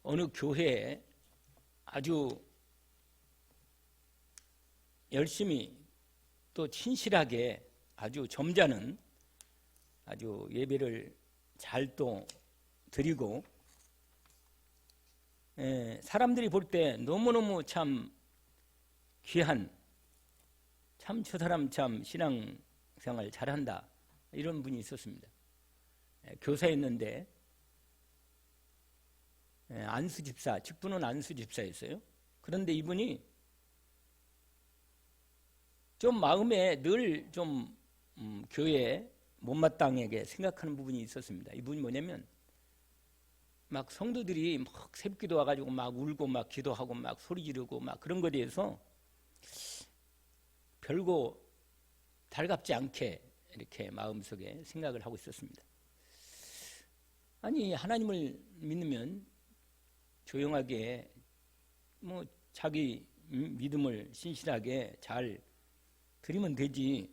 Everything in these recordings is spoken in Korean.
어느 교회에 아주 열심히 또 친실하게 아주 점잖은 아주 예배를 잘 또 드리고, 사람들이 볼 때 너무너무 참 귀한, 참 저 사람 참 신앙생활 잘한다, 이런 분이 있었습니다. 교사였는데 안수 집사, 직분은 안수 집사였어요. 그런데 이분이 좀 마음에 늘 좀 교회에 못마땅하게 생각하는 부분이 있었습니다. 이분이 뭐냐면 막 성도들이 막 새벽기도 와가지고 막 울고 막 기도하고 막 소리 지르고 막 그런 거에 대해서 별거 달갑지 않게 이렇게 마음속에 생각을 하고 있었습니다. 아니, 하나님을 믿으면 조용하게 뭐 자기 믿음을 신실하게 잘 드리면 되지,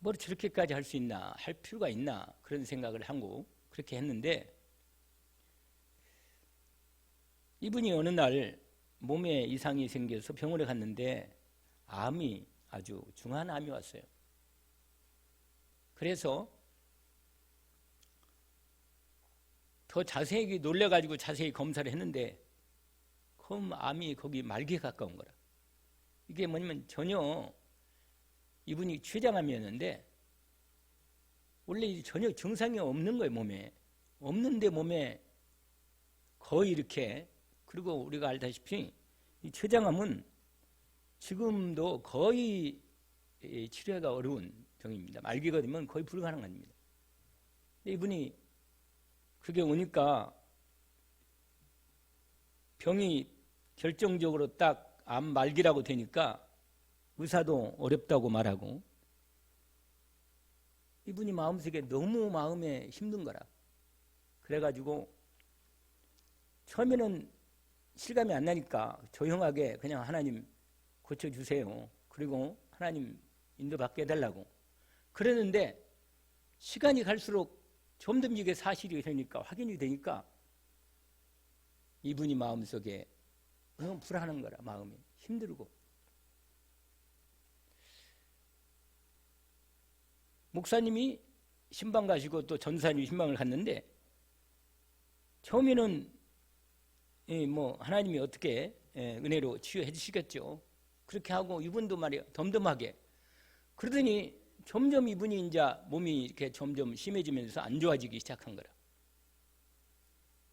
뭘 저렇게까지 할 수 있나, 할 필요가 있나, 그런 생각을 하고 그렇게 했는데, 이분이 어느 날 몸에 이상이 생겨서 병원에 갔는데 암이, 아주 중한 암이 왔어요. 그래서 더 자세히 놀래가지고 자세히 검사를 했는데 그럼 암이 거기 말기에 가까운 거라. 이게 뭐냐면 전혀 이분이 췌장암이었는데 원래 전혀 증상이 없는 거예요. 몸에 없는데 몸에 거의 이렇게. 그리고 우리가 알다시피 이 췌장암은 지금도 거의 치료가 어려운 병입니다. 말기가 되면 거의 불가능합니다. 근데 이분이 그게 오니까 병이 결정적으로 딱 암 말기라고 되니까 의사도 어렵다고 말하고, 이분이 마음속에 너무 마음에 힘든 거라. 그래가지고 처음에는 실감이 안 나니까 조용하게 그냥 하나님 고쳐주세요, 그리고 하나님 인도받게 해달라고 그러는데, 시간이 갈수록 점점 이게 사실이 되니까, 확인이 되니까 이분이 마음속에 너무 불안한 거라. 마음이 힘들고. 목사님이 신방 가시고 또 전사님이 신방을 갔는데, 처음에는 뭐 하나님이 어떻게 은혜로 치유해 주시겠죠. 그렇게 하고 이분도 말이야 덤덤하게. 그러더니 점점 이분이 이제 몸이 이렇게 점점 심해지면서 안 좋아지기 시작한 거라.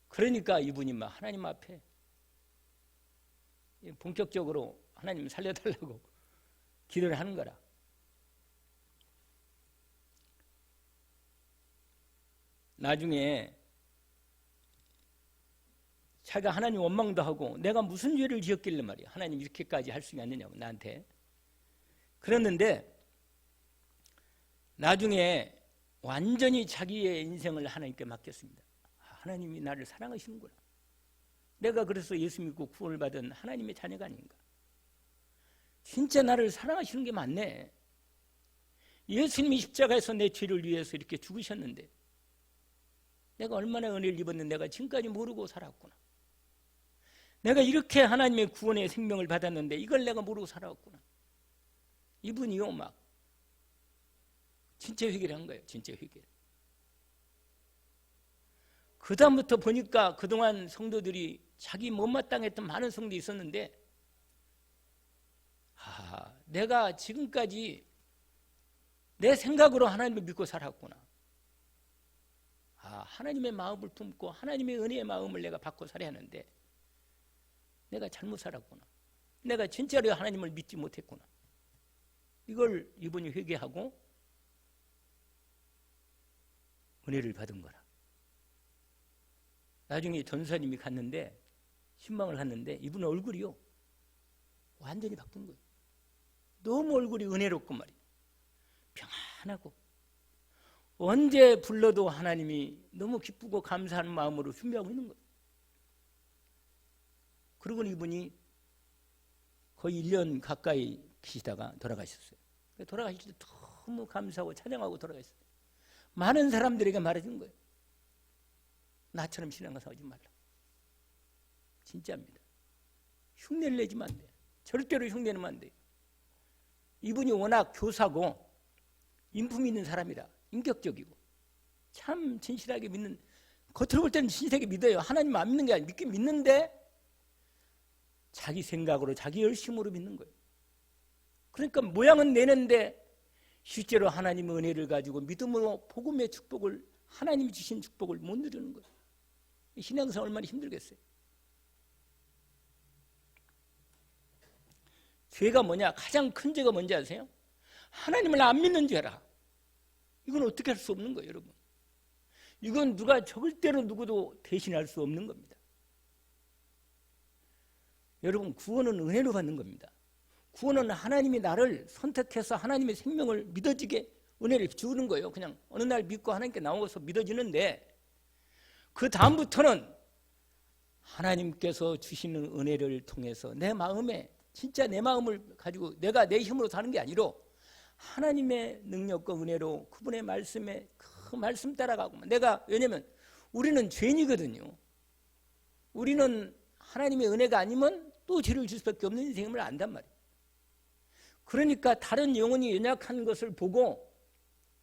그러니까 이분이 막 하나님 앞에 본격적으로 하나님 살려달라고 기도를 하는 거라. 나중에 자기가 하나님 원망도 하고, 내가 무슨 죄를 지었길래 말이야 하나님 이렇게까지 할 수 있느냐고 나한테 그랬는데, 나중에 완전히 자기의 인생을 하나님께 맡겼습니다. 하나님이 나를 사랑하시는구나. 내가 그래서 예수 믿고 구원을 받은 하나님의 자녀가 아닌가. 진짜 나를 사랑하시는 게 맞네. 예수님이 십자가에서 내 죄를 위해서 이렇게 죽으셨는데 내가 얼마나 은혜를 입었는데 내가 지금까지 모르고 살았구나. 내가 이렇게 하나님의 구원의 생명을 받았는데 이걸 내가 모르고 살았구나. 이분이요 막 진짜 회개를 한 거예요. 진짜 회개를. 그 다음부터 보니까 그동안 성도들이 자기 못마땅했던 많은 성도들이 있었는데, 내가 지금까지 내 생각으로 하나님을 믿고 살았구나. 하나님의 마음을 품고 하나님의 은혜의 마음을 내가 받고 살아야 하는데 내가 잘못 살았구나. 내가 진짜로 하나님을 믿지 못했구나. 이걸 이분이 회개하고 은혜를 받은 거라. 나중에 전사님이 갔는데, 신방을 갔는데 이분 얼굴이요 완전히 바뀐 거예요. 너무 얼굴이 은혜롭고 말이에요. 평안하고 언제 불러도 하나님이 너무 기쁘고 감사하는 마음으로 준비하고 있는 거예요. 그리고 이분이 거의 1년 가까이 계시다가 돌아가셨어요. 돌아가실 때 너무 감사하고 찬양하고 돌아가셨어요. 많은 사람들에게 말해준 거예요. 나처럼 신앙을 하지 말라. 진짜입니다. 흉내를 내지면 안 돼. 절대로 흉내내면 안 돼. 이분이 워낙 교사고 인품 있는 사람이라 인격적이고 참 진실하게 믿는, 겉으로 볼 때는 진실하게 믿어요. 하나님 안 믿는 게 아니라 믿긴 믿는데 자기 생각으로 자기 열심으로 믿는 거예요. 그러니까 모양은 내는데 실제로 하나님의 은혜를 가지고 믿음으로 복음의 축복을, 하나님이 주신 축복을 못 누리는 거예요. 신앙생활 얼마나 힘들겠어요. 죄가 뭐냐? 가장 큰 죄가 뭔지 아세요? 하나님을 안 믿는 죄라. 이건 어떻게 할 수 없는 거예요, 여러분. 이건 누가 절대로 누구도 대신할 수 없는 겁니다. 여러분, 구원은 은혜로 받는 겁니다. 구원은 하나님이 나를 선택해서 하나님의 생명을 믿어지게 은혜를 주는 거예요. 그냥 어느 날 믿고 하나님께 나오고서 믿어지는데, 그 다음부터는 하나님께서 주시는 은혜를 통해서 내 마음에, 진짜 내 마음을 가지고 내가 내 힘으로 사는 게 아니라 하나님의 능력과 은혜로 그분의 말씀에, 그 말씀 따라가고, 내가, 왜냐면 우리는 죄인이거든요. 우리는 하나님의 은혜가 아니면 또 죄를 줄 수밖에 없는 인생임을 안단 말이에요. 그러니까 다른 영혼이 연약한 것을 보고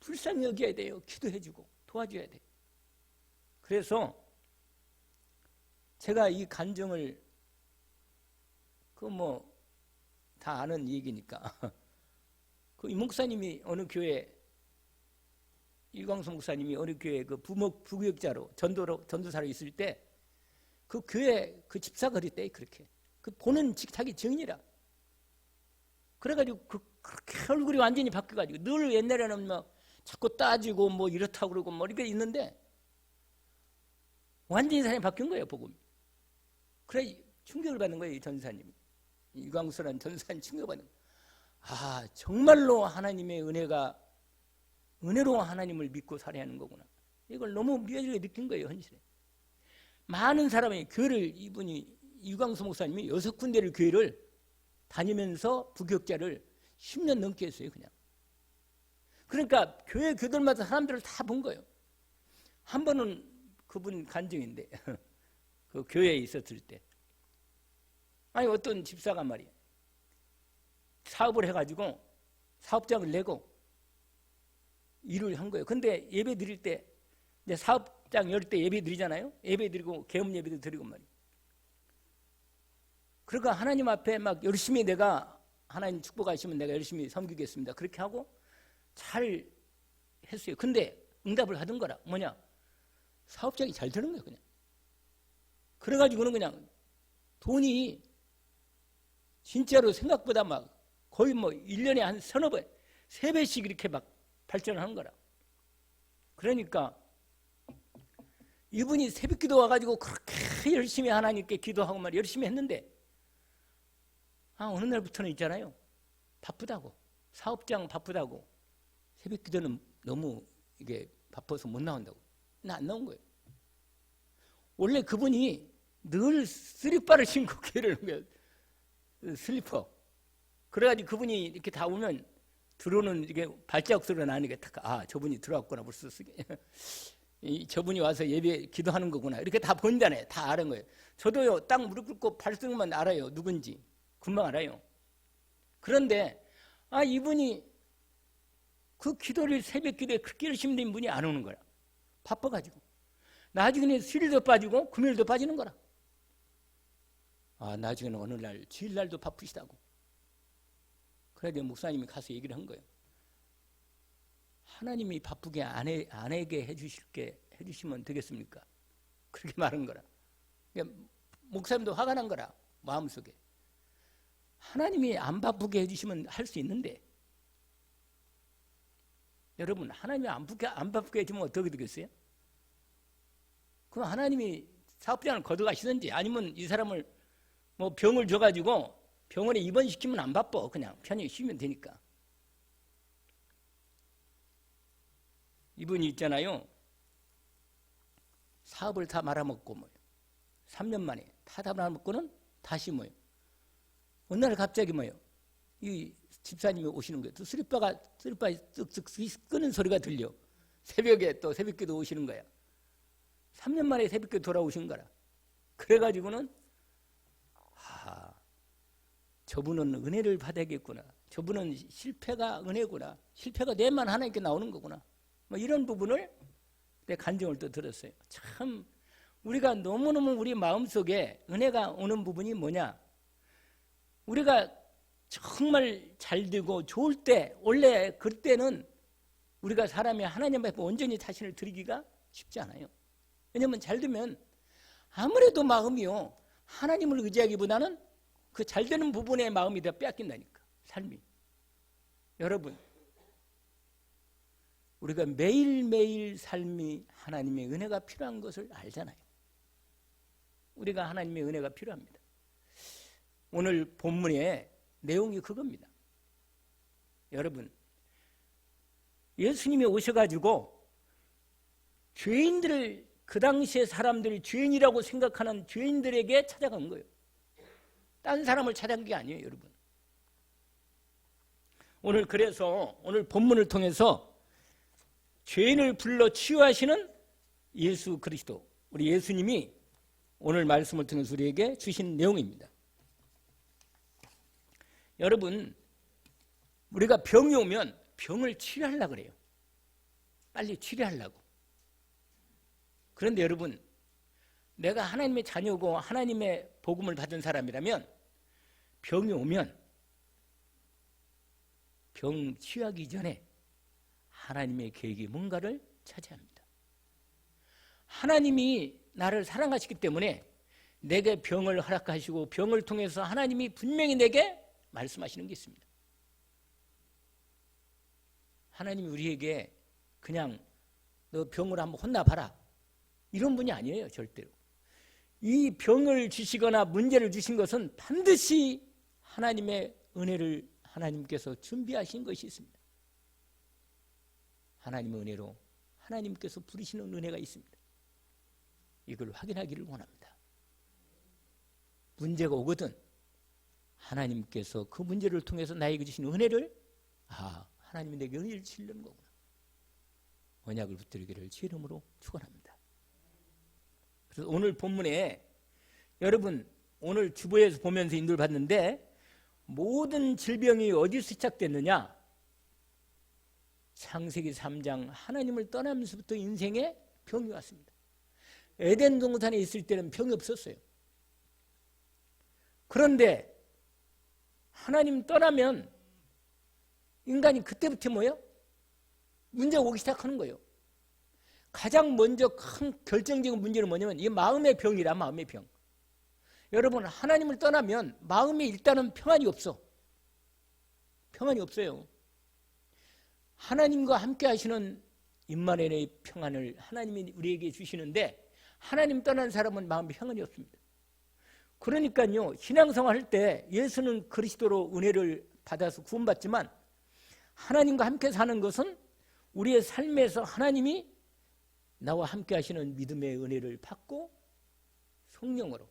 불쌍히 여겨야 돼요. 기도해주고 도와줘야 돼요. 그래서 제가 이 간증을, 다 아는 얘기니까 그 이 목사님이 어느 교회, 이광수 목사님이 어느 교회 그 부교육자로 전도사로 있을 때 그 교회 그 집사가 그랬대. 그렇게 그 보는 자기 증인이라. 그래가지고 그렇게 얼굴이 완전히 바뀌어가지고, 늘 옛날에는 자꾸 따지고 이렇다고 그러고 이렇게 있는데 완전히 사람이 바뀐 거예요, 복음이. 그래 충격을 받는 거예요, 이 전사님이. 이광수라는 전사님 충격을 받는 거예요. 아, 정말로 하나님의 은혜로 하나님을 믿고 살아야 하는 거구나. 이걸 너무 미어지게 느낀 거예요, 현실에. 많은 사람이 교회를, 이분이 이광수 목사님이 6군데를 교회를 다니면서 부교육자를 10년 넘게 했어요, 그냥. 그러니까 교회 교들마다 사람들을 다 본 거예요. 한 번은 그분 간증인데 그 교회에 있었을 때, 아니 어떤 집사가 말이에요, 사업을 해가지고 사업장을 내고 일을 한 거예요. 근데 예배 드릴 때, 이제 사업장 열 때 예배 드리잖아요. 예배 드리고 계엄 예배도 드리고 말이에요. 그러니까 하나님 앞에 막 열심히, 내가 하나님 축복하시면 내가 열심히 섬기겠습니다. 그렇게 하고 잘 했어요. 근데 응답을 하던 거라. 뭐냐? 사업장이 잘 되는 거예요, 그냥. 그래가지고는 그냥 돈이 진짜로 생각보다 막 거의 1년에 한 서너 배, 3배씩 이렇게 막 발전을 하는 거라. 그러니까 이분이 새벽 기도 와가지고 그렇게 열심히 하나님께 기도하고 말 열심히 했는데, 어느 날부터는 있잖아요, 바쁘다고, 사업장 바쁘다고, 새벽 기도는 너무 이게 바빠서 못 나온다고. 나 안 나온 거예요. 원래 그분이 늘 슬리퍼를 신고 교회를 온 거예요. 슬리퍼. 그래가지고 그분이 이렇게 다 오면 들어오는 이게 발자국 소리가 나는 게 딱, 저분이 들어왔구나, 벌써 쓰게. 저분이 와서 예배 기도하는 거구나. 이렇게 다 본다네. 다 아는 거예요. 저도요, 딱 무릎 꿇고 발성만 알아요. 누군지. 금방 알아요. 그런데, 이분이 그 기도를, 새벽 기도에 그렇게 열심히 된 분이 안 오는 거야. 바빠가지고. 나중에는 수요일도 빠지고 금요일도 빠지는 거라. 나중에는 어느 날 주일날도 바쁘시다고. 그래서 목사님이 가서 얘기를 한 거예요. 하나님이 바쁘게 안 하게 해주시면 되겠습니까? 그렇게 말한 거라. 그러니까 목사님도 화가 난 거라, 마음속에. 하나님이 안 바쁘게 해주시면 할 수 있는데, 여러분, 하나님이 안 바쁘게 해주면 어떻게 되겠어요? 그럼 하나님이 사업장을 걷어가시든지, 아니면 이 사람을 병을 줘가지고 병원에 입원시키면 안 바빠. 그냥 편히 쉬면 되니까. 이분이 있잖아요, 사업을 다 말아먹고 3년 만에 다 말아먹고는 다시 어느 날 갑자기 이 집사님이 오시는 거예요. 또 슬리퍼 쓱쓱 끄는 소리가 들려. 새벽에 또 새벽기도 오시는 거야. 3년 만에 새벽기도 돌아오신 거라. 그래가지고는 저분은 은혜를 받아야겠구나. 저분은 실패가 은혜구나. 실패가 내만 하나님께 나오는 거구나. 뭐 이런 부분을 내 간증을 또 들었어요. 참 우리가 너무너무 우리 마음속에 은혜가 오는 부분이 뭐냐. 우리가 정말 잘 되고 좋을 때 원래 그때는 우리가 사람이 하나님 앞에 온전히 자신을 드리기가 쉽지 않아요. 왜냐하면 잘 되면 아무래도 마음이요 하나님을 의지하기보다는 그 잘 되는 부분의 마음이 더 뺏긴다니까. 삶이. 여러분 우리가 매일매일 삶이 하나님의 은혜가 필요한 것을 알잖아요. 우리가 하나님의 은혜가 필요합니다. 오늘 본문의 내용이 그겁니다. 여러분 예수님이 오셔가지고 죄인들을 그 당시에 사람들이 죄인이라고 생각하는 죄인들에게 찾아간 거예요. 딴 사람을 찾아간 게 아니에요, 여러분. 오늘 그래서 오늘 본문을 통해서 죄인을 불러 치유하시는 예수 그리스도, 우리 예수님이 오늘 말씀을 통해서 우리에게 주신 내용입니다. 여러분, 우리가 병이 오면 병을 치료하려고 그래요. 빨리 치료하려고. 그런데 여러분, 내가 하나님의 자녀고 하나님의 복음을 받은 사람이라면 병이 오면 병 치유하기 전에 하나님의 계획이 뭔가를 차지합니다. 하나님이 나를 사랑하시기 때문에 내게 병을 허락하시고 병을 통해서 하나님이 분명히 내게 말씀하시는 게 있습니다. 하나님이 우리에게 그냥 너 병을 한번 혼나봐라 이런 분이 아니에요. 절대로. 이 병을 주시거나 문제를 주신 것은 반드시 하나님의 은혜를 하나님께서 준비하신 것이 있습니다. 하나님의 은혜로 하나님께서 부르시는 은혜가 있습니다. 이걸 확인하기를 원합니다. 문제가 오거든 하나님께서 그 문제를 통해서 나에게 주신 은혜를 하나님이 내게 은혜를 주시려는 거구나. 언약을 붙들기를 주 이름으로 축원합니다. 그래서 오늘 본문에 여러분 오늘 주보에서 보면서 인도를 받는데 모든 질병이 어디서 시작됐느냐? 창세기 3장 하나님을 떠나면서부터 인생에 병이 왔습니다. 에덴 동산에 있을 때는 병이 없었어요. 그런데 하나님 떠나면 인간이 그때부터 뭐예요? 문제가 오기 시작하는 거예요. 가장 먼저 큰 결정적인 문제는 뭐냐면 이 마음의 병이라. 마음의 병. 여러분 하나님을 떠나면 마음이 일단은 평안이 없어. 평안이 없어요. 하나님과 함께 하시는 임마누엘의 평안을 하나님이 우리에게 주시는데 하나님 떠난 사람은 마음이 평안이 없습니다. 그러니까요 신앙생활 할 때 예수는 그리스도로 은혜를 받아서 구원받지만 하나님과 함께 사는 것은 우리의 삶에서 하나님이 나와 함께 하시는 믿음의 은혜를 받고 성령으로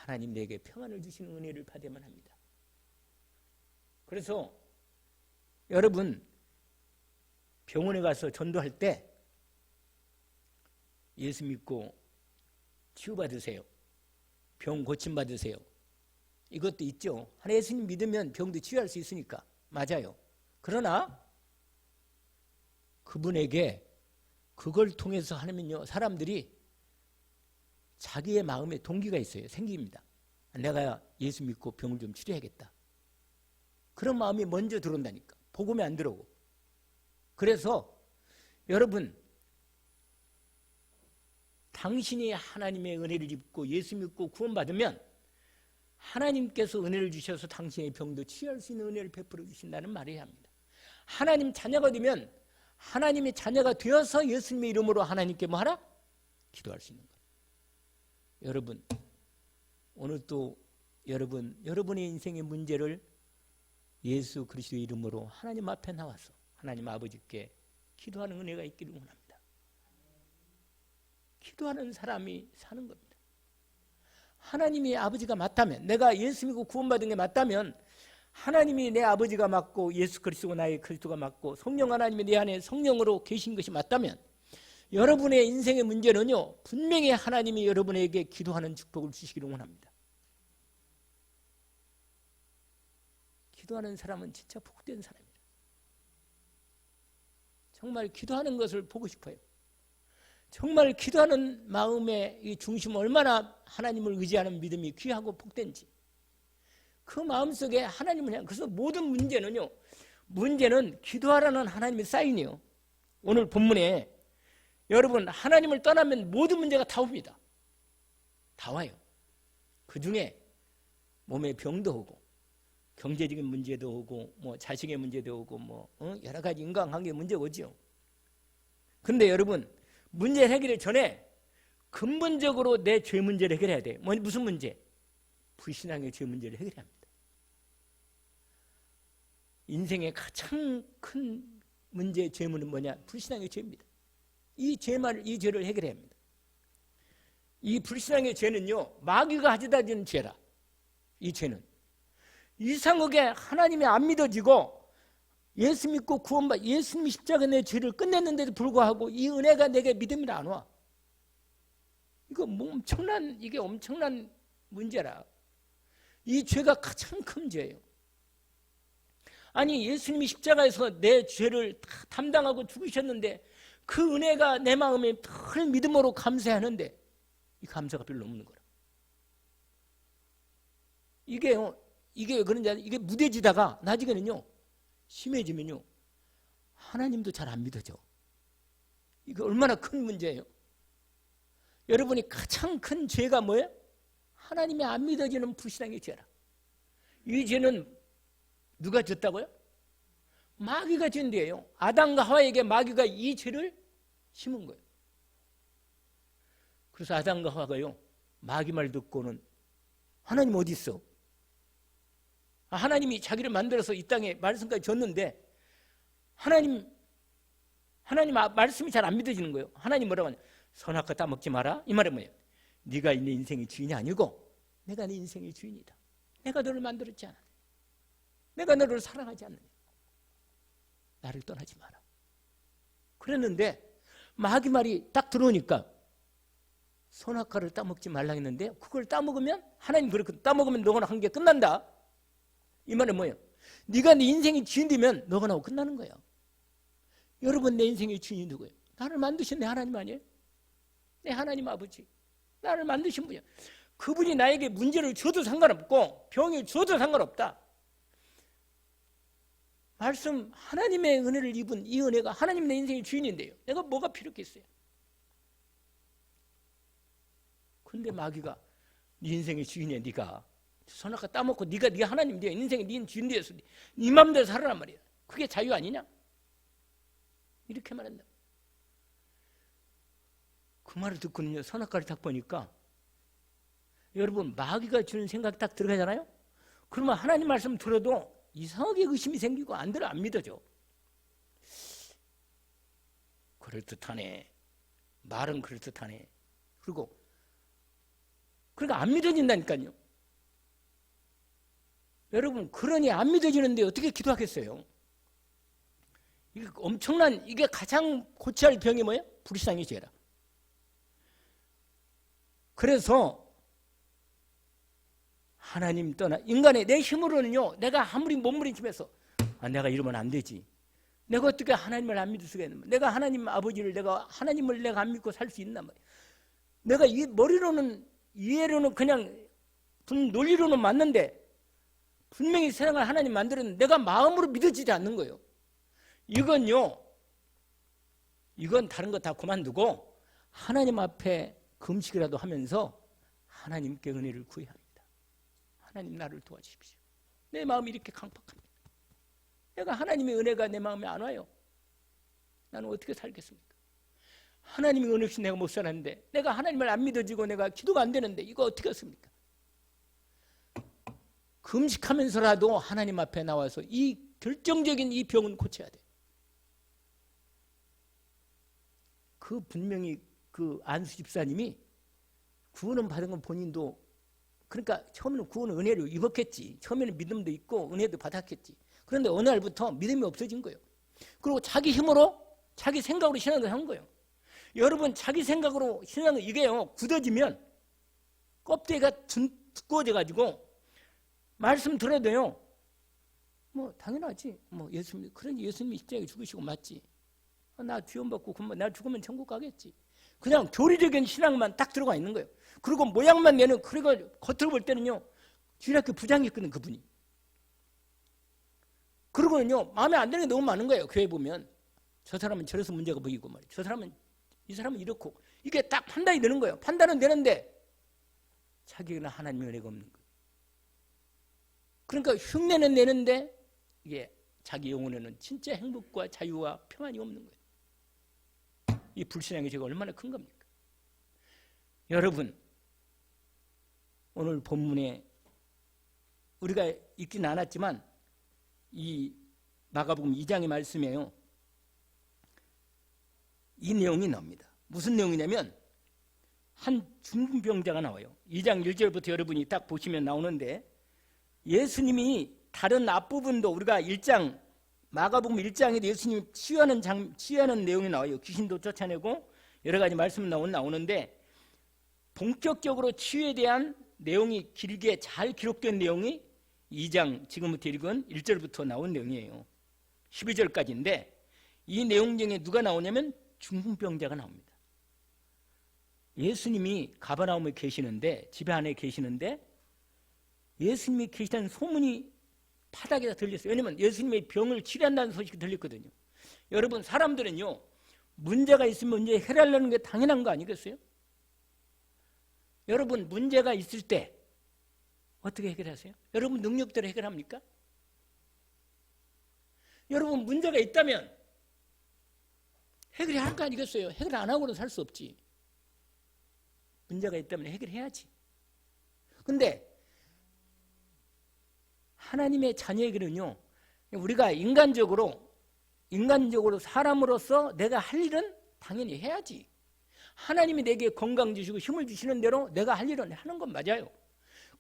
하나님 내게 평안을 주시는 은혜를 받아야만 합니다. 그래서 여러분 병원에 가서 전도할 때 예수 믿고 치유받으세요. 병 고침받으세요. 이것도 있죠. 하나 예수님 믿으면 병도 치유할 수 있으니까. 맞아요. 그러나 그분에게 그걸 통해서 하면요 사람들이 자기의 마음에 동기가 있어요. 생깁니다. 내가 예수 믿고 병을 좀 치료해야겠다. 그런 마음이 먼저 들어온다니까. 복음이 안 들어오고. 그래서 여러분 당신이 하나님의 은혜를 입고 예수 믿고 구원받으면 하나님께서 은혜를 주셔서 당신의 병도 치유할 수 있는 은혜를 베풀어 주신다는 말을 해야 합니다. 하나님 자녀가 되면 하나님의 자녀가 되어서 예수님의 이름으로 하나님께 뭐 하라? 기도할 수 있는 거예요. 여러분 오늘 또 여러분의 인생의 문제를 예수 그리스도의 이름으로 하나님 앞에 나와서 하나님 아버지께 기도하는 은혜가 있기를 원합니다. 기도하는 사람이 사는 겁니다. 하나님이 아버지가 맞다면 내가 예수 믿고 구원받은 게 맞다면 하나님이 내 아버지가 맞고 예수 그리스도가 나의 그리스도가 맞고 성령 하나님이 내 안에 성령으로 계신 것이 맞다면 여러분의 인생의 문제는요 분명히 하나님이 여러분에게 기도하는 축복을 주시기를 원합니다. 기도하는 사람은 진짜 복된 사람이에요. 정말 기도하는 것을 보고 싶어요. 정말 기도하는 마음의 이 중심, 얼마나 하나님을 의지하는 믿음이 귀하고 복된지 그 마음속에 하나님을 향해. 그래서 모든 문제는요, 문제는 기도하라는 하나님의 사인이요. 오늘 본문에 여러분, 하나님을 떠나면 모든 문제가 다 옵니다. 다 와요. 그 중에 몸에 병도 오고 경제적인 문제도 오고 뭐 자식의 문제도 오고 뭐 여러 가지 인간관계 문제가 오죠. 그런데 여러분, 문제 해결을 전에 근본적으로 내 죄 문제를 해결해야 돼. 무슨 문제? 불신앙의 죄 문제를 해결해야 합니다. 인생의 가장 큰 문제의 죄문은 뭐냐? 불신앙의 죄입니다. 이 죄를 해결해야 합니다. 이 불신앙의 죄는요, 마귀가 가져다 준 죄라. 이 죄는 이상하게 하나님이 안 믿어지고 예수 믿고 예수님이 십자가 내 죄를 끝냈는데도 불구하고 이 은혜가 내게 믿음이 안 와. 이거 이게 엄청난 문제라. 이 죄가 가장 큰 죄예요. 아니, 예수님이 십자가에서 내 죄를 다 담당하고 죽으셨는데 그 은혜가 내 마음에 큰 믿음으로 감사하는데 이 감사가 별로 없는 거라. 이게 왜 그런지 아세요? 이게 무뎌지다가 나중에는요, 심해지면요, 하나님도 잘 안 믿어져. 이게 얼마나 큰 문제예요. 여러분이 가장 큰 죄가 뭐예요? 하나님이 안 믿어지는 불신앙의 죄라. 이 죄는 누가 졌다고요? 마귀가 진 죄예요. 아담과 하와에게 마귀가 이 죄를 심은 거예요. 그래서 아담과 하와가요, 마귀 말 듣고는 하나님 어디 있어? 하나님이 자기를 만들어서 이 땅에 말씀까지 줬는데 하나님 말씀이 잘 안 믿어지는 거예요. 하나님 뭐라고 하냐? 선악과 따먹지 마라. 이 말은 뭐예요? 네가 내 인생의 주인이 아니고 내가 네 인생의 주인이다. 내가 너를 만들었지 않아. 내가 너를 사랑하지 않느냐. 나를 떠나지 마라. 그랬는데 마귀 말이 딱 들어오니까 선악과를 따먹지 말라 했는데 그걸 따먹으면 하나님 그렇게 따먹으면 너거나 한 게 끝난다. 이 말은 뭐예요? 네가 네 인생의 주인 되면 너가 나하고 끝나는 거야. 여러분, 내 인생의 주인이 누구예요? 나를 만드신 내 하나님 아니에요? 내 하나님 아버지. 나를 만드신 분이야. 그분이 나에게 문제를 줘도 상관없고 병을 줘도 상관없다. 말씀, 하나님의 은혜를 입은 이 은혜가 하나님 내 인생의 주인인데요. 내가 뭐가 필요했겠어요? 근데 마귀가 네 인생의 주인이야. 네가 선악과 따먹고 네가 네 하나님 네 인생의 네 주인 되어서 네 맘대로 살아란 말이야. 그게 자유 아니냐? 이렇게 말한다. 그 말을 듣고는요, 선악과를 딱 보니까 여러분, 마귀가 주는 생각이 딱 들어가잖아요. 그러면 하나님 말씀 들어도 이상하게 의심이 생기고 안 믿어져. 그럴듯하네. 말은 그럴듯하네. 그러니까 안 믿어진다니까요. 여러분, 그러니 안 믿어지는데 어떻게 기도하겠어요? 이게 가장 고쳐야 할 병이 뭐예요? 불신앙의 죄라. 그래서 하나님 떠나 인간의 내 힘으로는요, 내가 아무리 몸부림치면서 내가 이러면 안 되지. 내가 어떻게 하나님을 안 믿을 수가 있는 거야? 내가 하나님 아버지를 하나님을 내가 안 믿고 살 수 있나 말이야. 내가 이 머리로는 이해로는 그냥 논리로는 맞는데 분명히 세상을 하나님 만들었는데 내가 마음으로 믿어지지 않는 거예요. 이건 다른 거 다 그만두고 하나님 앞에 금식이라도 하면서 하나님께 은혜를 구해야 합니다. 하나님, 나를 도와주십시오. 내 마음이 이렇게 강팍합니다. 내가 하나님의 은혜가 내 마음에 안 와요. 나는 어떻게 살겠습니까? 하나님의 은혜 없이 내가 못 살았는데, 내가 하나님을 안 믿어지고 내가 기도가 안 되는데 이거 어떻게 했습니까? 금식하면서라도 하나님 앞에 나와서 이 결정적인 이 병은 고쳐야 돼. 분명히 안수 집사님이 구원은 받은 건 본인도, 그러니까 처음에는 구원은 은혜를 입었겠지. 처음에는 믿음도 있고 은혜도 받았겠지. 그런데 어느 날부터 믿음이 없어진 거예요. 그리고 자기 힘으로, 자기 생각으로 신앙을 한 거예요. 여러분, 자기 생각으로 신앙은 이게요, 굳어지면 껍데기가 두꺼워져가지고 말씀 들어도요, 뭐 당연하지. 뭐 예수님, 그러니 예수님이 십자가에 죽으시고 맞지. 나 구원받고 나 죽으면 천국 가겠지. 그냥 교리적인 신앙만 딱 들어가 있는 거예요. 그리고 모양만 내는, 그리고 겉으로 볼 때는요, 주일학교 부장이었거든, 그분이. 그러고는요, 마음에 안 드는 게 너무 많은 거예요. 교회 보면 저 사람은 저래서 문제가 보이고 말이에요. 저 사람은, 이 사람은 이렇고, 이게 딱 판단이 되는 거예요. 판단은 되는데 자기는 하나님의 은혜가 없는 거예요. 그러니까 흉내는 내는데 이게 자기 영혼에는 진짜 행복과 자유와 평안이 없는 거예요. 이 불신앙의 죄가 얼마나 큰 겁니까? 여러분, 오늘 본문에 우리가 읽지는 않았지만 이 마가복음 2장의 말씀이에요. 이 내용이 나옵니다. 무슨 내용이냐면 한 중풍병자가 나와요. 2장 1절부터 여러분이 딱 보시면 나오는데, 예수님이 다른 앞부분도 우리가 1장, 마가복음 1장에 예수님이 치유하는 내용이 나와요. 귀신도 쫓아내고 여러 가지 말씀 나오는데, 본격적으로 치유에 대한 내용이 길게 잘 기록된 내용이 2장 지금부터 읽은 1절부터 나온 내용이에요. 12절까지인데 이 내용 중에 누가 나오냐면 중풍병자가 나옵니다. 예수님이 가버나움에 계시는데, 집에 안에 계시는데 예수님이 계시다는 소문이 바닥에다 들렸어요. 왜냐하면 예수님의 병을 치료한다는 소식이 들렸거든요. 여러분, 사람들은요, 문제가 있으면 문제 해결하려는 게 당연한 거 아니겠어요? 여러분, 문제가 있을 때 어떻게 해결하세요? 여러분 능력대로 해결합니까? 여러분 문제가 있다면 해결해야 할 거 아니겠어요? 해결 안 하고는 살 수 없지. 문제가 있다면 해결해야지. 근데 하나님의 자녀에게는요, 우리가 인간적으로 사람으로서 내가 할 일은 당연히 해야지. 하나님이 내게 건강 주시고 힘을 주시는 대로 내가 할 일은 하는 건 맞아요.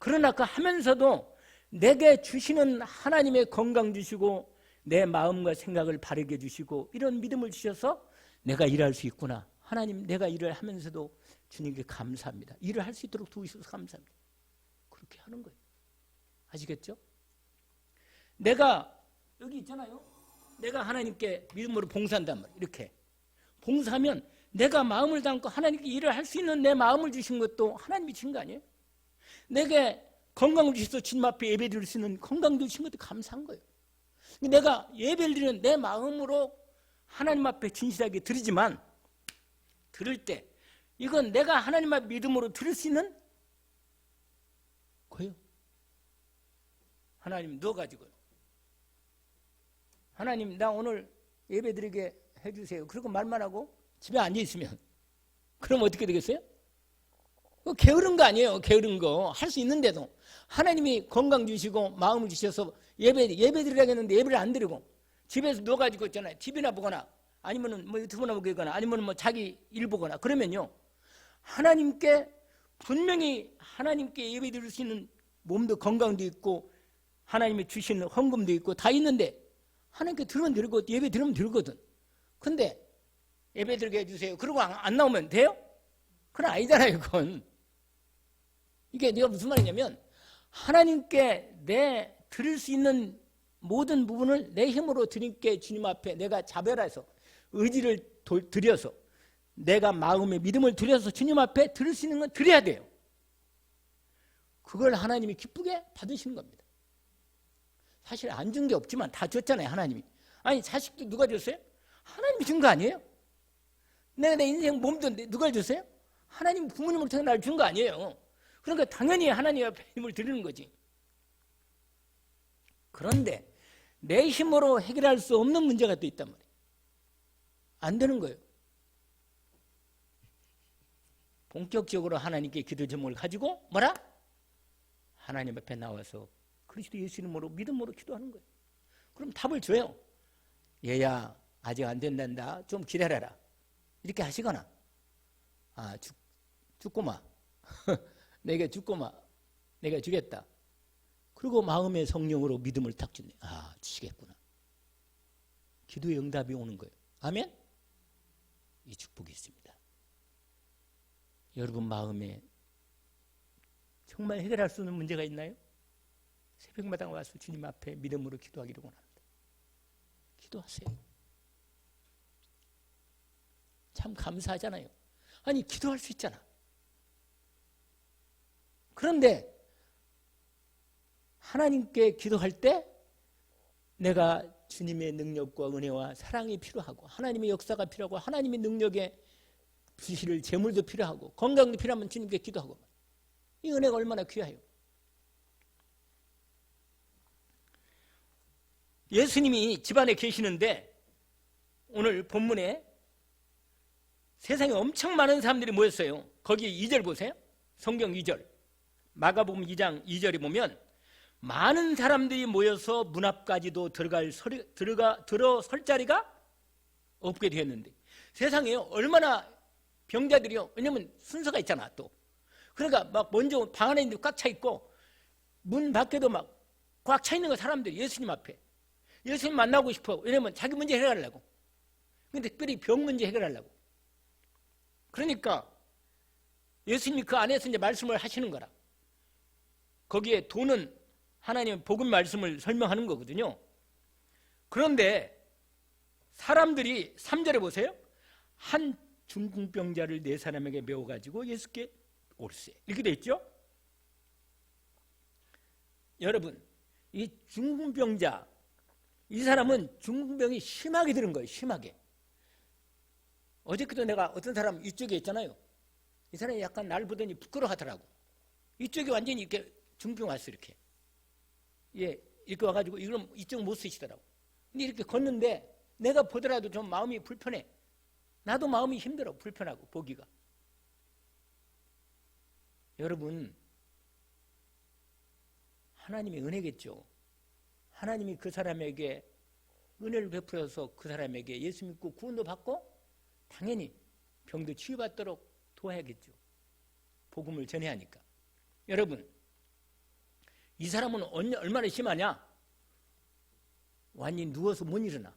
그러나 그 하면서도 내게 주시는 하나님의 건강 주시고 내 마음과 생각을 바르게 주시고 이런 믿음을 주셔서 내가 일할 수 있구나. 하나님, 내가 일을 하면서도 주님께 감사합니다. 일을 할 수 있도록 도우셔서 감사합니다. 그렇게 하는 거예요. 아시겠죠? 내가 여기 있잖아요. 내가 하나님께 믿음으로 봉사한단 말이에요. 이렇게 봉사하면 내가 마음을 담고 하나님께 일을 할 수 있는 내 마음을 주신 것도 하나님이 주신 거 아니에요? 내게 건강을 주셔서 주님 앞에 예배 드릴 수 있는 건강도 주신 것도 감사한 거예요. 내가 예배를 드리는 내 마음으로 하나님 앞에 진실하게 드리지만, 들을 때 이건 내가 하나님 앞에 믿음으로 드릴 수 있는 거예요. 하나님 넣어가지고요. 하나님, 나 오늘 예배 드리게 해주세요. 그리고 말만 하고 집에 앉아있으면 그럼 어떻게 되겠어요? 게으른 거 아니에요. 게으른 거 할 수 있는데도 하나님이 건강 주시고 마음을 주셔서 예배 드리라겠는데 예배를 안 드리고 집에서 누워가지고 있잖아요. TV나 보거나 아니면은 뭐 유튜브나 보거나 아니면은 뭐 자기 일 보거나 그러면요, 하나님께 분명히 하나님께 예배 드릴 수 있는 몸도 건강도 있고 하나님이 주시는 헌금도 있고 다 있는데 하나님께 들으면 드리고 예배 드리면 드리거든. 근데 예배 드리게 해주세요. 그러고 안 나오면 돼요? 그건 아니잖아요. 그건 이게 내가 무슨 말이냐면, 하나님께 내 드릴 수 있는 모든 부분을 내 힘으로 드릴게 주님 앞에 내가 자별해서 의지를 드려서 내가 마음의 믿음을 드려서 주님 앞에 드릴 수 있는 건 드려야 돼요. 그걸 하나님이 기쁘게 받으시는 겁니다. 사실 안 준 게 없지만 다 줬잖아요. 하나님이. 아니, 자식도 누가 줬어요? 하나님이 준 거 아니에요? 내가 내 인생 몸도 누가 줬어요? 하나님 부모님을 통해 날 준 거 아니에요. 그러니까 당연히 하나님 앞에 힘을 드리는 거지. 그런데 내 힘으로 해결할 수 없는 문제가 또 있단 말이에요. 안 되는 거예요. 본격적으로 하나님께 기도 제목을 가지고 뭐라? 하나님 앞에 나와서 그리스도 예수 이름으로 믿음으로 기도하는 거예요. 그럼 답을 줘요. 얘야, 아직 안 된단다. 좀 기다려라. 이렇게 하시거나, 죽고마. 내가 죽고마. 내가 주겠다. 그리고 마음의 성령으로 믿음을 딱 주네. 주시겠구나. 기도의 응답이 오는 거예요. 아멘? 이 축복이 있습니다. 여러분 마음에 정말 해결할 수 없는 문제가 있나요? 새벽마다 와서 주님 앞에 믿음으로 기도하기를 원합니다. 기도하세요. 참 감사하잖아요. 아니 기도할 수 있잖아. 그런데 하나님께 기도할 때 내가 주님의 능력과 은혜와 사랑이 필요하고 하나님의 역사가 필요하고 하나님의 능력에 부실을 재물도 필요하고 건강도 필요하면 주님께 기도하고 이 은혜가 얼마나 귀해요. 예수님이 집안에 계시는데 오늘 본문에 세상에 엄청 많은 사람들이 모였어요. 거기 2절 보세요. 성경 2절 마가복음 2장 2절에 보면 많은 사람들이 모여서 문 앞까지도 들어설 자리가 없게 되었는데 세상에 얼마나 병자들이요. 왜냐면 순서가 있잖아 또. 그러니까 막 먼저 방 안에 있는데 꽉 차 있고 문 밖에도 막 꽉 차 있는 거 사람들이 예수님 앞에. 예수님 만나고 싶어. 왜냐면 자기 문제 해결하려고. 근데 특별히 병 문제 해결하려고. 그러니까 예수님이 그 안에서 이제 말씀을 하시는 거라. 거기에 도는 하나님의 복음 말씀을 설명하는 거거든요. 그런데 사람들이 3절에 보세요. 한 중풍병자를 4사람에게 메워가지고 예수께 오르세. 이렇게 돼 있죠. 여러분 이 중풍병자 이 사람은 중풍병이 심하게 들은 거예요. 심하게. 어저께도 내가 어떤 사람 이쪽에 있잖아요. 이 사람이 약간 날 보더니 부끄러워하더라고. 이쪽에 완전히 이렇게 중풍 왔어 이렇게. 예, 이렇게 와가지고 이걸 이쪽 못 쓰시더라고. 근데 이렇게 걷는데 내가 보더라도 좀 마음이 불편해. 나도 마음이 힘들어. 불편하고 보기가. 여러분 하나님의 은혜겠죠. 하나님이 그 사람에게 은혜를 베풀어서 그 사람에게 예수 믿고 구원도 받고 당연히 병도 치유받도록 도와야겠죠. 복음을 전해야 하니까. 여러분 이 사람은 얼마나 심하냐? 완전히 누워서 못 일어나.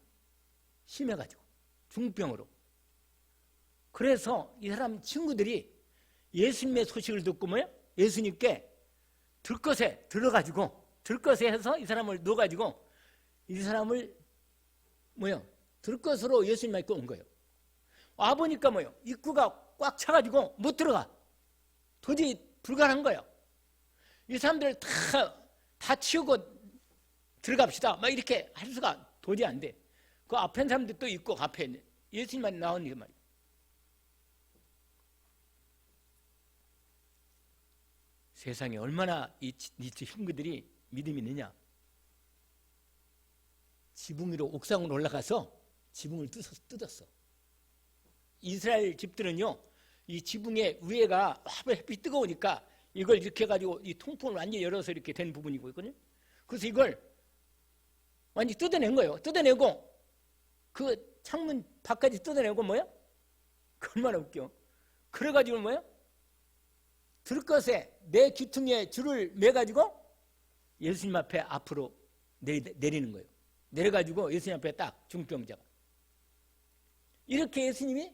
심해가지고 중병으로. 그래서 이 사람 친구들이 예수님의 소식을 듣고 뭐야? 예수님께 들것에 들어가지고 들것에 해서 이 사람을 넣어가지고 이 사람을 뭐야? 들것으로 예수님 앞에 온 거예요. 와보니까 뭐요? 입구가 꽉 차가지고 못 들어가. 도저히 불가능한 거예요. 이 사람들 다 치우고 들어갑시다. 막 이렇게 할 수가 도저히 안 돼. 그 앞에 사람들 또 있고 앞에 예수님만 나오는 게 말이에요. 세상에 얼마나 이 친구들이 믿음이 있느냐. 지붕 위로 옥상으로 올라가서 지붕을 뜯었어. 이스라엘 집들은요, 이 지붕의 위에가 햇빛이 뜨거우니까 이걸 이렇게 해가지고 이 통풍을 완전히 열어서 이렇게 된 부분이고 있거든요. 그래서 이걸 완전히 뜯어낸 거예요. 뜯어내고 그 창문 밖까지 뜯어내고 뭐야? 얼마나 웃겨. 그래가지고 뭐야? 들것에 내 귀퉁이에 줄을 매가지고 예수님 앞에 앞으로 내리는 거예요. 내려가지고 예수님 앞에 딱 중병자가. 이렇게 예수님이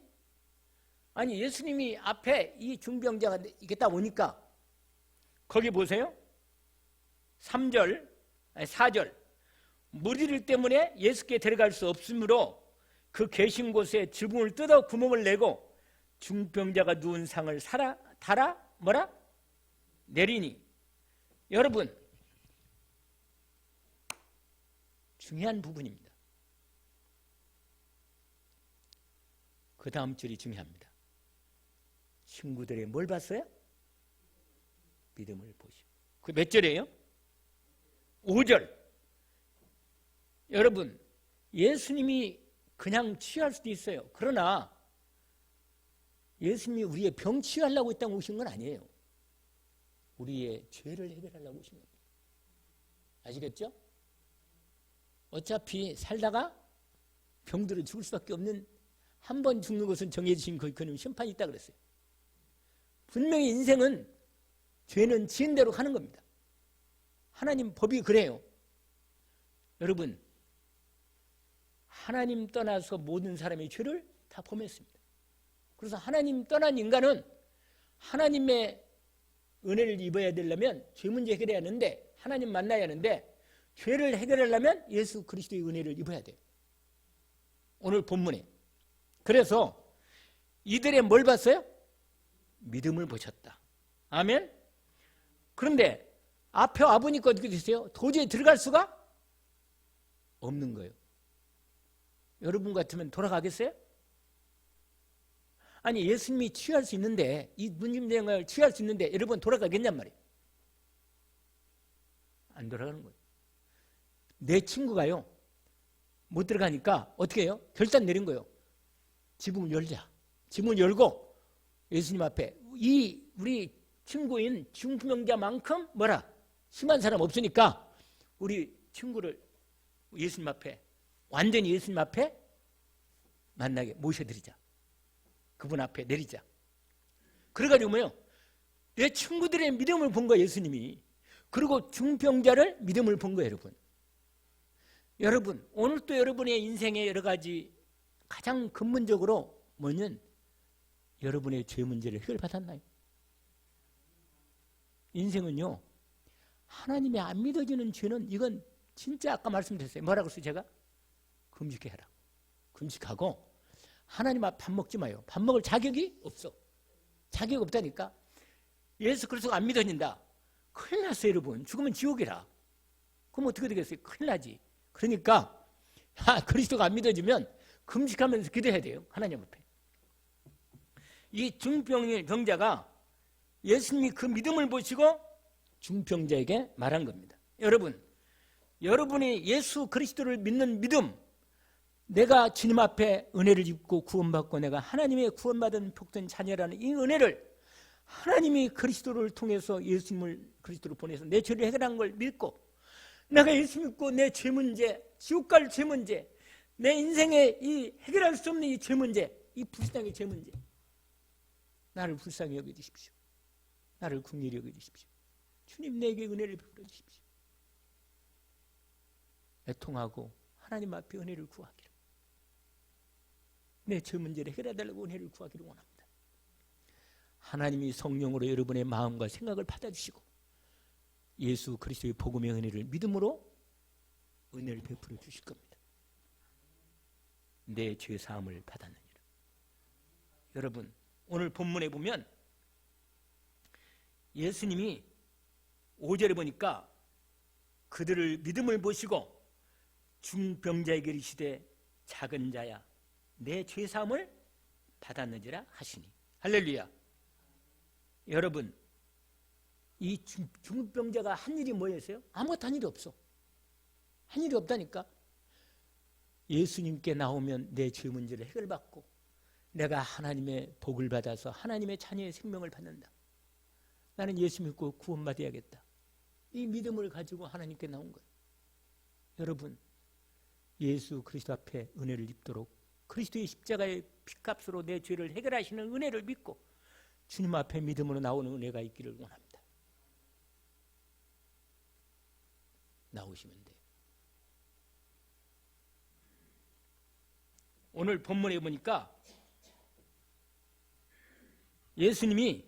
아니 예수님이 앞에 이 중병자가 이렇게 딱 오니까 거기 보세요. 4절 무리들 때문에 예수께 데려갈 수 없으므로 그 계신 곳에 지붕을 뜯어 구멍을 내고 중병자가 누운 상을 달아 뭐라? 내리니. 여러분 중요한 부분입니다. 그 다음 줄이 중요합니다. 친구들이 뭘 봤어요? 믿음을 보시고. 그 몇 절이에요? 5절. 여러분 예수님이 그냥 치유할 수도 있어요. 그러나 예수님이 우리의 병 치유하려고 이 땅에 오신 건 아니에요. 우리의 죄를 해결하려고 오신 겁니다. 아시겠죠? 어차피 살다가 병들어 죽을 수밖에 없는 한 번 죽는 것은 정해지신 그는 심판이 있다 그랬어요. 분명히 인생은 죄는 지은 대로 하는 겁니다. 하나님 법이 그래요. 여러분 하나님 떠나서 모든 사람의 죄를 다 범했습니다. 그래서 하나님 떠난 인간은 하나님의 은혜를 입어야 되려면 죄 문제 해결해야 하는데, 하나님 만나야 하는데, 죄를 해결하려면 예수 그리스도의 은혜를 입어야 돼요. 오늘 본문에. 그래서 이들의 뭘 봤어요? 믿음을 보셨다. 아멘. 그런데 앞에 와보니까 어떻게 됐어요? 도저히 들어갈 수가 없는 거예요. 여러분 같으면 돌아가겠어요? 아니, 예수님이 치유할 수 있는데, 이 문진병을 치유할 수 있는데 여러분 돌아가겠냔 말이에요. 안 돌아가는 거예요. 내 친구가요, 못 들어가니까 어떻게 해요? 결단 내린 거예요. 지붕을 열자. 지붕을 열고 예수님 앞에, 이 우리 친구인 중풍병자만큼 뭐라 심한 사람 없으니까 우리 친구를 예수님 앞에, 완전히 예수님 앞에 만나게 모셔드리자. 그분 앞에 내리자. 그래가지고 뭐요? 내 친구들의 믿음을 본 거예요, 예수님이. 그리고 중풍병자를 믿음을 본 거예요, 여러분. 여러분, 오늘 또 여러분의 인생의 여러 가지 가장 근본적으로 뭐냐면 여러분의 죄 문제를 해결받았나요? 인생은요, 하나님이 안 믿어지는 죄는, 이건 진짜 아까 말씀드렸어요. 뭐라고 했어요, 제가? 금식해라. 금식하고 하나님 앞 밥 먹지 마요. 밥 먹을 자격이 없어. 자격이 없다니까. 예수 그리스도가 안 믿어진다. 큰일 났어요, 여러분. 죽으면 지옥이라. 그럼 어떻게 되겠어요? 큰일 나지. 그러니까 그리스도가 안 믿어지면 금식하면서 기도해야 돼요, 하나님 앞에. 이 중병자가 예수님이 그 믿음을 보시고 중병자에게 말한 겁니다. 여러분, 여러분이 예수 그리스도를 믿는 믿음, 내가 주님 앞에 은혜를 입고 구원받고 내가 하나님의 구원받은 복된 자녀라는 이 은혜를, 하나님이 그리스도를 통해서 예수님을 그리스도로 보내서 내 죄를 해결한 걸 믿고, 내가 예수 믿고 내 죄 문제, 지옥 갈 죄 문제, 내 인생에 이 해결할 수 없는 이 죄 문제, 이 불쌍의 죄 문제, 나를 불쌍히 여겨주십시오. 나를 긍휼히 여겨주십시오. 주님, 내게 은혜를 베풀어 주십시오. 애통하고 하나님 앞에 은혜를 구하기를, 내 죄 문제를 해결해달라고 은혜를 구하기를 원합니다. 하나님이 성령으로 여러분의 마음과 생각을 받아주시고 예수 그리스도의 복음의 은혜를 믿음으로 은혜를 베풀어 주실 겁니다. 내 죄 사함을 받았느니라. 여러분, 오늘 본문에 보면 예수님이 5절에 보니까 그들을 믿음을 보시고 중병자에게 이르시되 작은 자야, 내 죄 사함을 받았느니라 하시니. 할렐루야. 여러분, 이 중병자가 한 일이 뭐였어요? 아무것도 한 일이 없어. 한 일이 없다니까. 예수님께 나오면 내 죄 문제를 해결받고 내가 하나님의 복을 받아서 하나님의 자녀의 생명을 받는다. 나는 예수 믿고 구원받아야겠다. 이 믿음을 가지고 하나님께 나온 거예요. 여러분, 예수 그리스도 앞에 은혜를 입도록 그리스도의 십자가의 피값으로 내 죄를 해결하시는 은혜를 믿고 주님 앞에 믿음으로 나오는 은혜가 있기를 원합니다. 나오시면 돼요. 오늘 본문에 보니까 예수님이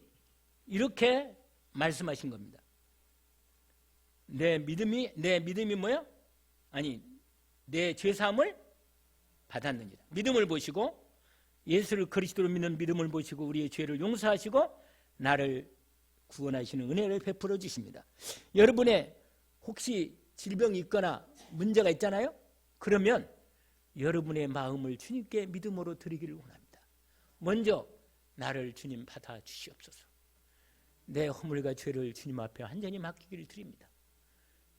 이렇게 말씀하신 겁니다. 내 믿음이 뭐야? 아니, 내 죄사함을 받았느니라. 믿음을 보시고, 예수를 그리스도로 믿는 믿음을 보시고 우리의 죄를 용서하시고 나를 구원하시는 은혜를 베풀어 주십니다. 여러분의 혹시 질병이 있거나 문제가 있잖아요? 그러면 여러분의 마음을 주님께 믿음으로 드리기를 원합니다. 먼저 나를 주님 받아 주시옵소서. 내 허물과 죄를 주님 앞에 완전히 맡기기를 드립니다.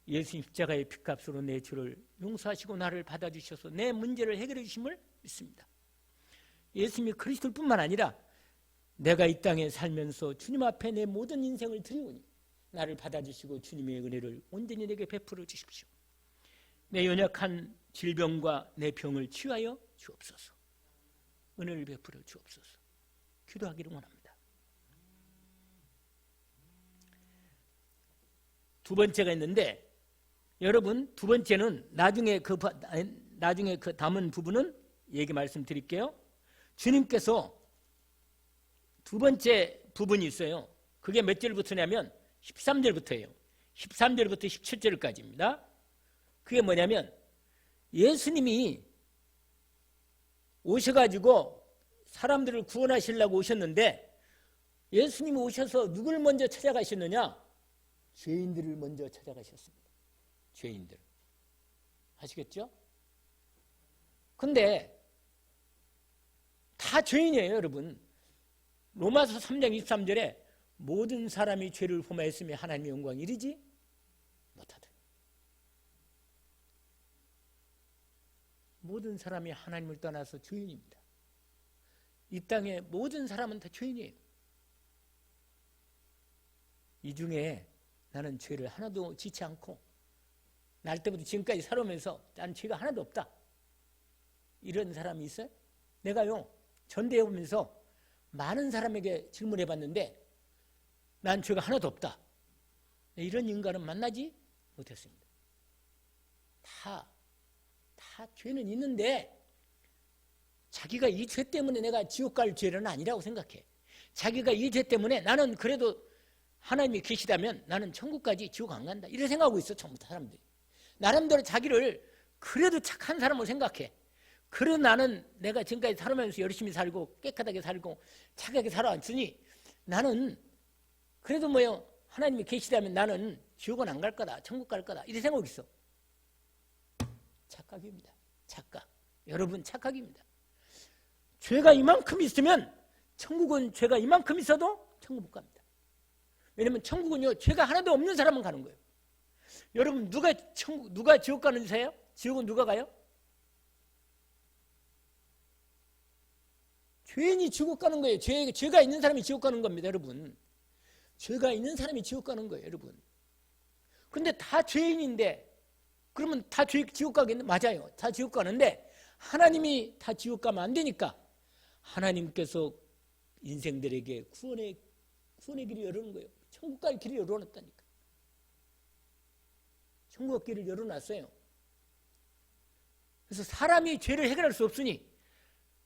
예수님 십자가의 피값으로 내 죄를 용서하시고 나를 받아주셔서 내 문제를 해결해 주심을 믿습니다. 예수님이 그리스도일 뿐만 아니라 내가 이 땅에 살면서 주님 앞에 내 모든 인생을 드리오니 나를 받아주시고 주님의 은혜를 온전히 내게 베풀어 주십시오. 내 연약한 질병과 내 병을 치유하여 주옵소서. 은혜를 베풀어 주옵소서. 기도하기를 원합니다. 두 번째가 있는데, 여러분, 두 번째는 나중에 그 담은 부분은 얘기 말씀드릴게요. 주님께서 두 번째 부분이 있어요. 그게 몇 절부터냐면 13절부터예요. 13절부터 17절까지입니다. 그게 뭐냐면 예수님이 오셔가지고 사람들을 구원하시려고 오셨는데 예수님이 오셔서 누굴 먼저 찾아가셨느냐? 죄인들을 먼저 찾아가셨습니다. 죄인들. 아시겠죠? 근데 다 죄인이에요, 여러분. 로마서 3장 23절에 모든 사람이 죄를 범하였으며 하나님의 영광 이르지 못하더니. 모든 사람이 하나님을 떠나서 죄인입니다. 이 땅의 모든 사람은 다 죄인이에요. 이 중에 나는 죄를 하나도 짓지 않고 날 때부터 지금까지 살아오면서 나는 죄가 하나도 없다. 이런 사람이 있어요? 내가요 전대해 보면서 많은 사람에게 질문해 봤는데 난 죄가 하나도 없다. 이런 인간은 만나지 못했습니다. 다 죄는 있는데 자기가 이 죄 때문에 내가 지옥 갈 죄는 아니라고 생각해. 자기가 이 죄 때문에 나는 그래도 하나님이 계시다면 나는 천국까지 지옥 안 간다. 이렇게 생각하고 있어, 처음부터 사람들이. 나름대로 자기를 그래도 착한 사람으로 생각해. 그래도 나는 내가 지금까지 살아오면서 열심히 살고 깨끗하게 살고 착하게 살아왔으니 나는 그래도 뭐요, 하나님이 계시다면 나는 지옥은 안 갈 거다. 천국 갈 거다. 이렇게 생각하고 있어. 착각입니다. 착각. 여러분 착각입니다. 죄가 이만큼 있으면 천국은 죄가 이만큼 있어도 천국 못 갑니다. 왜냐하면 천국은요 죄가 하나도 없는 사람은 가는 거예요. 여러분 누가 지옥 가는 줄 아세요? 지옥은 누가 가요? 죄인이 지옥 가는 거예요. 죄가 있는 사람이 지옥 가는 겁니다, 여러분. 죄가 있는 사람이 지옥 가는 거예요, 여러분. 근데 다 죄인인데 그러면 다 지옥 가겠네? 맞아요. 다 지옥 가는데 하나님이 다 지옥 가면 안 되니까 하나님께서 인생들에게 구원의 길을 열어놓은 거예요. 천국 갈 길을 열어놨다니까. 천국 길을 열어놨어요. 그래서 사람이 죄를 해결할 수 없으니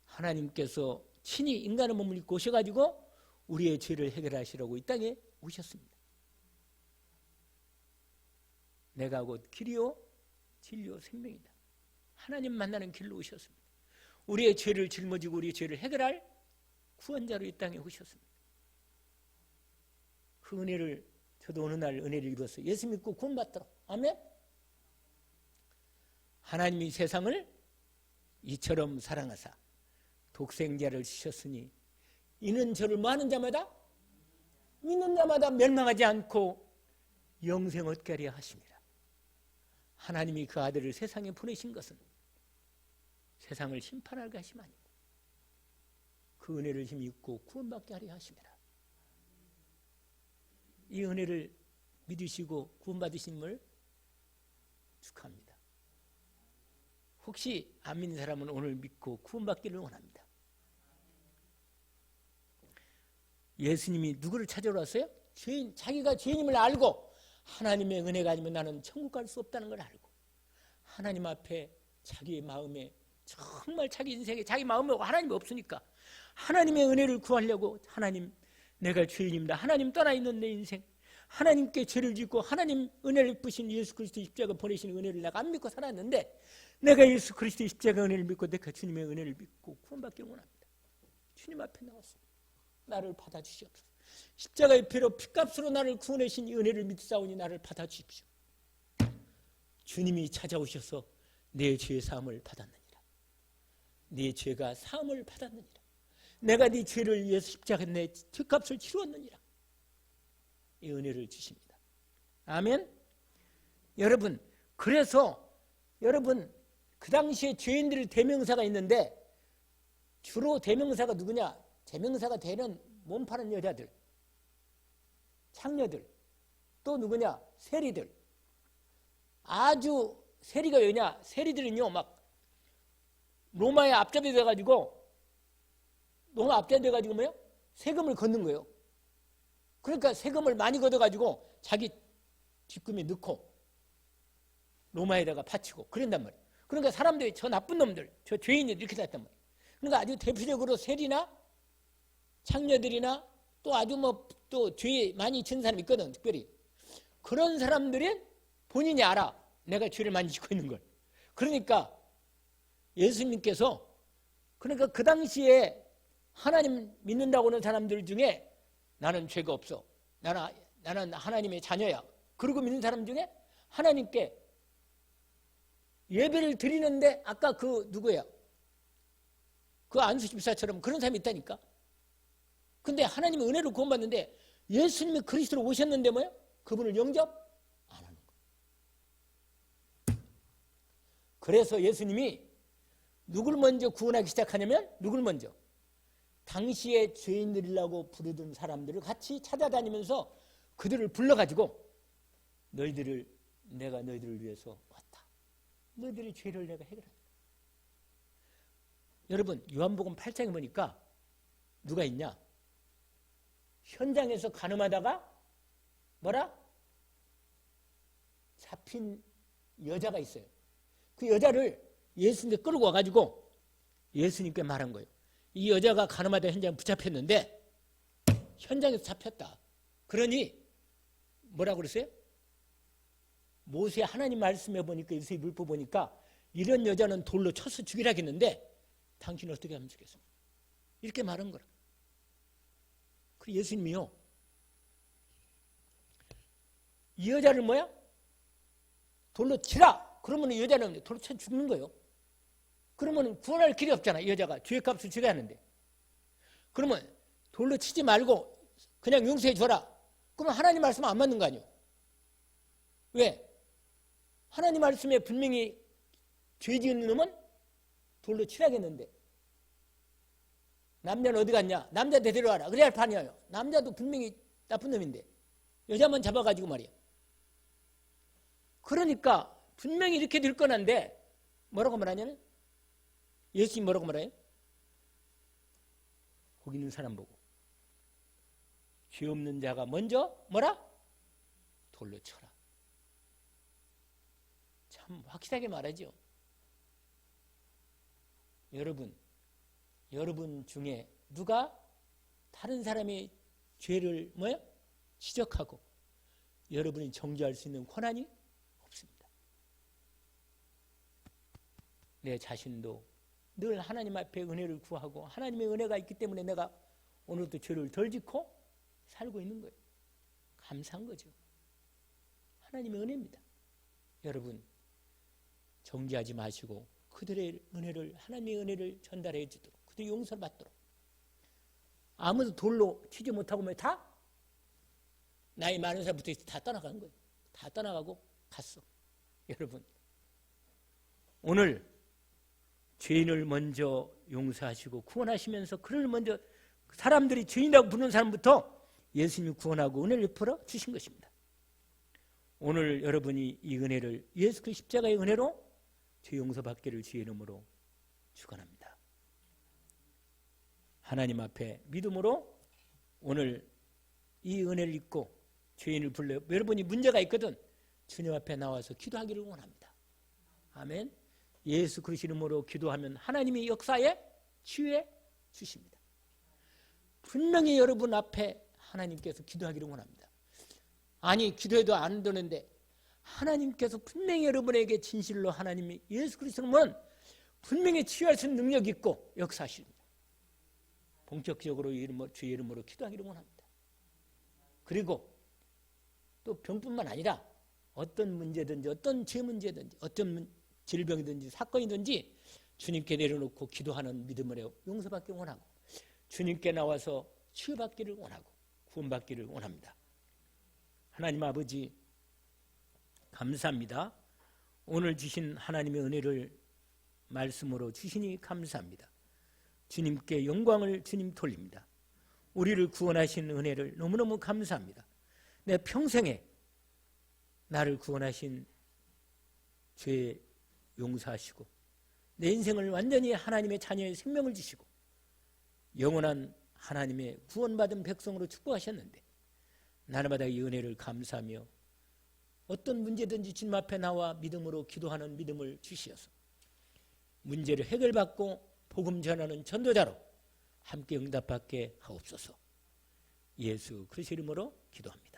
하나님께서 친히 인간의 몸을 입고 오셔가지고 우리의 죄를 해결하시라고 이 땅에 오셨습니다. 내가 곧 길이요 진리요 생명이다. 하나님 만나는 길로 오셨습니다. 우리의 죄를 짊어지고 우리의 죄를 해결할 구원자로 이 땅에 오셨습니다. 그 은혜를 저도 어느 날 은혜를 입었어요. 예수 믿고 구원받도록. 아멘. 하나님이 세상을 이처럼 사랑하사 독생자를 주셨으니 이는 저를 뭐하는 자마다 믿는 자마다 멸망하지 않고 영생 얻게 하려 하심이라. 하나님이 그 아들을 세상에 보내신 것은 세상을 심판하게 하심 아니고 그 은혜를 힘입고 구원받게 하려 하심이라. 이 은혜를 믿으시고 구원받으심을 축하합니다. 혹시 안 믿는 사람은 오늘 믿고 구원받기를 원합니다. 예수님이 누구를 찾아러 왔어요? 자기가 죄인임을 알고 하나님의 은혜가 아니면 나는 천국 갈 수 없다는 걸 알고 하나님 앞에 자기의 마음에 정말 자기 인생에 자기 마음에 하나님이 없으니까 하나님의 은혜를 구하려고 하나님 내가 죄인입니다. 하나님 떠나 있는 내 인생 하나님께 죄를 짓고 하나님 은혜를 입으신 예수 그리스도 십자가 보내시는 은혜를 내가 안 믿고 살았는데 내가 예수 그리스도 십자가 은혜를 믿고 내가 주님의 은혜를 믿고 구원받기를 원합니다. 주님 앞에 나왔습니다. 나를 받아주시옵소서. 십자가의 피로 피값으로 나를 구원하신 이 은혜를 믿사오니 나를 받아주십시오. 주님이 찾아오셔서 내 죄의 사함을 받았느니라. 네 죄가 사함을 받았느니라. 내가 네 죄를 위해서 십자가에 내 죄값을 치루었느니라. 이 은혜를 주십니다. 아멘. 여러분 그래서 여러분 그 당시에 죄인들 대명사가 있는데 주로 대명사가 누구냐? 대명사가 되는 몸 파는 여자들, 창녀들, 또 누구냐? 세리들. 아주 세리가 왜냐? 세리들은요 막 로마에 앞잡이 돼가지고 뭐요? 세금을 걷는 거예요. 그러니까 세금을 많이 걷어가지고 자기 뒷금에 넣고 로마에다가 바치고 그런단 말이에요. 그러니까 사람들이 저 나쁜 놈들, 저 죄인들 이렇게 됐단 말이에요. 그러니까 아주 대표적으로 세리나 창녀들이나 또 아주 뭐 또 죄 많이 진 사람이 있거든. 특별히 그런 사람들은 본인이 알아. 내가 죄를 많이 짓고 있는 걸. 그러니까 예수님께서 그러니까 그 당시에 하나님 믿는다고 하는 사람들 중에 나는 죄가 없어. 나는 하나님의 자녀야. 그러고 믿는 사람 중에 하나님께 예배를 드리는데 아까 그 누구야? 그 안수 집사처럼 그런 사람이 있다니까. 근데 하나님의 은혜로 구원받는데 예수님이 그리스도로 오셨는데 뭐야? 그분을 영접 안 하는 거야. 그래서 예수님이 누굴 먼저 구원하기 시작하냐면 누굴 먼저? 당시에 죄인들이라고 부르던 사람들을 같이 찾아다니면서 그들을 불러가지고 내가 너희들을 위해서 왔다. 너희들의 죄를 내가 해결한다. 여러분 요한복음 8장에 보니까 누가 있냐? 현장에서 간음하다가 뭐라? 잡힌 여자가 있어요. 그 여자를 예수님께 끌고 와가지고 예수님께 말한 거예요. 이 여자가 간음하다 현장에 붙잡혔는데 현장에서 잡혔다. 그러니 뭐라고 그랬어요? 모세 하나님 말씀해 보니까 유수의 물법 보니까 이런 여자는 돌로 쳐서 죽이라겠는데 당신은 어떻게 하면 좋겠습니까? 이렇게 말한 거라. 그 예수님이요. 이 여자를 뭐야? 돌로 치라. 그러면 이 여자는 돌로 쳐 죽는 거예요. 그러면 구원할 길이 없잖아. 이 여자가 죄값을 지어야 하는데. 그러면 돌로 치지 말고 그냥 용서해 줘라. 그러면 하나님 말씀 안 맞는 거 아니에요? 왜? 하나님 말씀에 분명히 죄 지은 놈은 돌로 치라겠는데 남자는 어디 갔냐? 남자 데려와라. 그래야 할 판이에요. 남자도 분명히 나쁜 놈인데 여자만 잡아가지고 말이야. 그러니까 분명히 이렇게 될 거는데 뭐라고 말하냐면 예수님 뭐라고 말해요? 거기 있는 사람 보고 죄 없는 자가 먼저 뭐라? 돌로 쳐라. 참 확실하게 말하죠. 여러분 중에 누가 다른 사람의 죄를 뭐야? 지적하고 여러분이 정죄할 수 있는 권한이 없습니다. 내 자신도 늘 하나님 앞에 은혜를 구하고 하나님의 은혜가 있기 때문에 내가 오늘도 죄를 덜 짓고 살고 있는 거예요. 감사한 거죠. 하나님의 은혜입니다. 여러분 정죄하지 마시고 그들의 은혜를 하나님의 은혜를 전달해 주도록 그들이 용서를 받도록 아무도 돌로 치지 못하고 다 나이 많은 사람부터 다 떠나간 거예요. 다 떠나가고 갔어. 여러분 오늘 죄인을 먼저 용서하시고 구원하시면서 그를 먼저 사람들이 죄인이라고 부르는 사람부터 예수님이 구원하고 은혜를 베풀어 주신 것입니다. 오늘 여러분이 이 은혜를 예수 그리스도 십자가의 은혜로 죄 용서받기를 주의 이름으로 축원합니다. 하나님 앞에 믿음으로 오늘 이 은혜를 잊고 죄인을 불러 여러분이 문제가 있거든 주님 앞에 나와서 기도하기를 원합니다. 아멘. 예수 그리스도 이름으로 기도하면 하나님이 역사에 치유해 주십니다. 분명히 여러분 앞에 하나님께서 기도하기를 원합니다. 아니 기도해도 안 되는데 하나님께서 분명히 여러분에게 진실로 하나님이 예수 그리스도는 분명히 치유할 수 있는 능력이 있고 역사하십니다. 본격적으로 주의 이름으로 기도하기를 원합니다. 그리고 또 병뿐만 아니라 어떤 문제든지 어떤 죄 문제든지 어떤 질병이든지 사건이든지 주님께 내려놓고 기도하는 믿음으로 용서받기를 원하고 주님께 나와서 치유받기를 원하고 구원받기를 원합니다. 하나님 아버지 감사합니다. 오늘 주신 하나님의 은혜를 말씀으로 주시니 감사합니다. 주님께 영광을 주님 돌립니다. 우리를 구원하신 은혜를 너무너무 감사합니다. 내 평생에 나를 구원하신 죄 용서하시고 내 인생을 완전히 하나님의 자녀의 생명을 주시고 영원한 하나님의 구원받은 백성으로 축복하셨는데 날마다 이 은혜를 감사하며 어떤 문제든지 주님 앞에 나와 믿음으로 기도하는 믿음을 주시어서 문제를 해결받고 복음 전하는 전도자로 함께 응답받게 하옵소서. 예수 그리스도 이름으로 기도합니다.